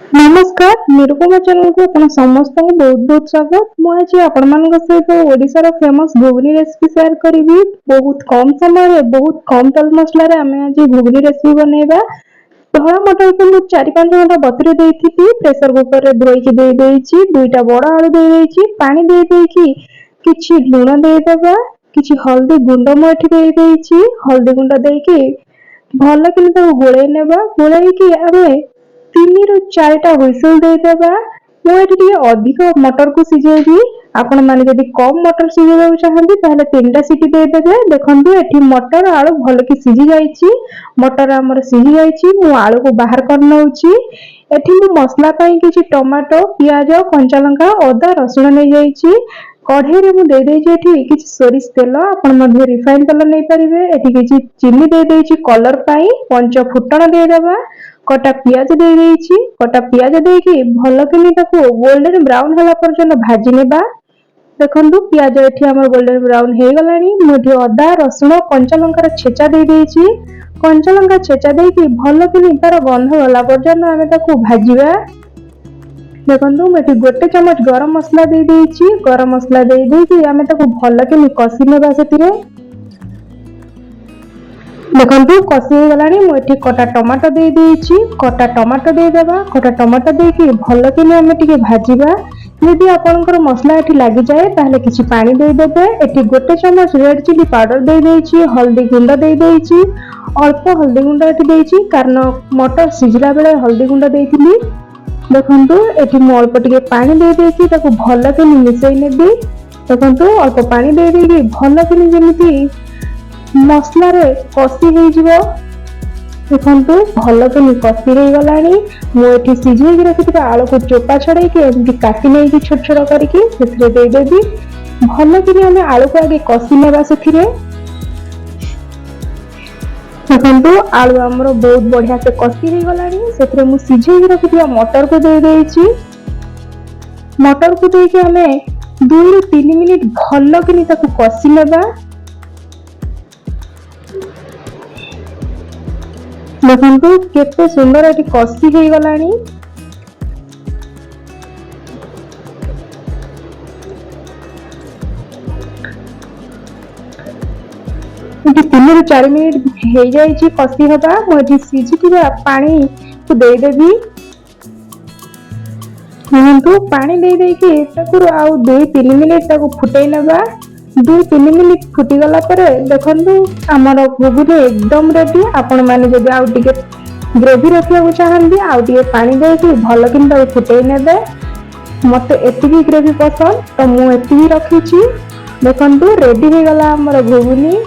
नमस्कार निरुपमा चैनल को अपन समस्त को बहुत बहुत स्वागत। मुझे आपण मान सहित ओडिशार फेमस घुगनी रेसिपी शेयर करी। बहुत कम समय बहुत कम तेल मसला आम आज घुगनी रेसिपी बनैबा। धड़ा मटर को मुझे 4-5 घंटा बतुरे देती प्रेसर कुकर रे धोईकी दे देइछि। दुईटा बड़ आलू दे देइछि। पानी दे देइकी किछि लूण दे देबा। किछि हल्दी गुंड मु एठी दे देइछि। हल्दी गुंड देइकी भल कि गोळै नेबा। गोळैकी आमे 3-4टा हुइसल दे देबा। मु एठी अधिक मटर को सिझेबी। आपण माने जदि कम मटर सिझेबा चाहंती ताहले 3टा सीटी दे देबे। देखंतु एठी मटर आलू भल कि सिझी जाईछि। मटर हमर सिझी जाईछि। मु आलू को बाहर कर नउछि। एठी मु मसला पई किछि टमाटो प्याज कंचा लंका अदा रसुण नै जाईछि। कढ़ाई रे मु दे देइछि एठी किछि सोरिष तेल। आपण मध्ये रिफाइन तेल नै परिबे। एठी किछि चीनी दे देइछि कलर पई। पंच फुटण दे देबा। कटा पियाज दे देइछि। कटा पियाज देकी भल कि ताको गोल्डन ब्राउन होला पर्यंत भाजी नेबा। देखंतु पियाज एठी हमर गोल्डन ब्राउन हे गलानी। मुठी अदा रसुण कंचा लंका छेचा दे देइछि। कंचा लंका छेचा देकी भल कि तार गंध होला पर्यंत आमे ताको भाजीबा। देखंतु मुठी गोटे चम्मच गरम मसला दे देइछि। गरम मसला दे देकी आमे ताको भल कि कसी नेबा। सेतिरे देखंतु कसी गलानी। मु एठी कटा टमाटो दे देइछि। कटा टमाटो दे देबा। कटा टमाटो देकी भल कि आमे टिके भाजीबा। यदि आपनकर मसला एठी लागि जाए ताहले किछि पानी दे देबे। एठी गोटे चम्मच रेड चिली पाउडर दे देइछि। हल्दी गुंड दे देइछि। अल्प हल्दी गुंड एठी देइछि कारण मटर सिझला बेले हल्दी गुंड देइथिली। देखंतु एठी मु अल्प टिके पानी दे देइछि। ताको भल कि मिसै नेबी। देखंतु अल्प पानी दे देइछि भल कि जेमिति मसला रे कसी हे जिवो। देखंतु भल कि कसी हे गलानी। मु एठी सिझे कि रखिथिबा आलू को चोपा छड़ाई के एमति काटी नै कि छोट छोट करके सेथरे दे देबी। भल कि हमें आलू को आगे कसी नेबा। सेथिरे देखंतु आलू हमरो बहुत बढ़िया से कसी हे गलानी। सेथरे मु सिझे कि रखिथिबा मटर को दे देइछि। मटर को देके हमें 2-3 मिनिट भल कि ताको कसी नेबा। देखंतु केते सुंदर एटी कसी हे गलानी। एटी 3-4 मिनिट हे जाईछि कसी हेबा। मु एटी सिझिथिबा पानी को दे देबी। देखंतु पानी दे देकी ताको आउ 2-3 मिनिट ताको फुटै नेबा। 2-3 मिनिट फुटी गला परे देखंतु हमर घुगनी एकदम रेडी। आपण माने जदि आउ टिके ग्रेवी रखिया को चाहंदी आउ टिके पानी देकी भल कि ताको फुटै नेबे। मते एतिकी ग्रेवी पसंद तो मु एतिकी रखिछि। देखंतु रेडी हे गला हमर घुगनी।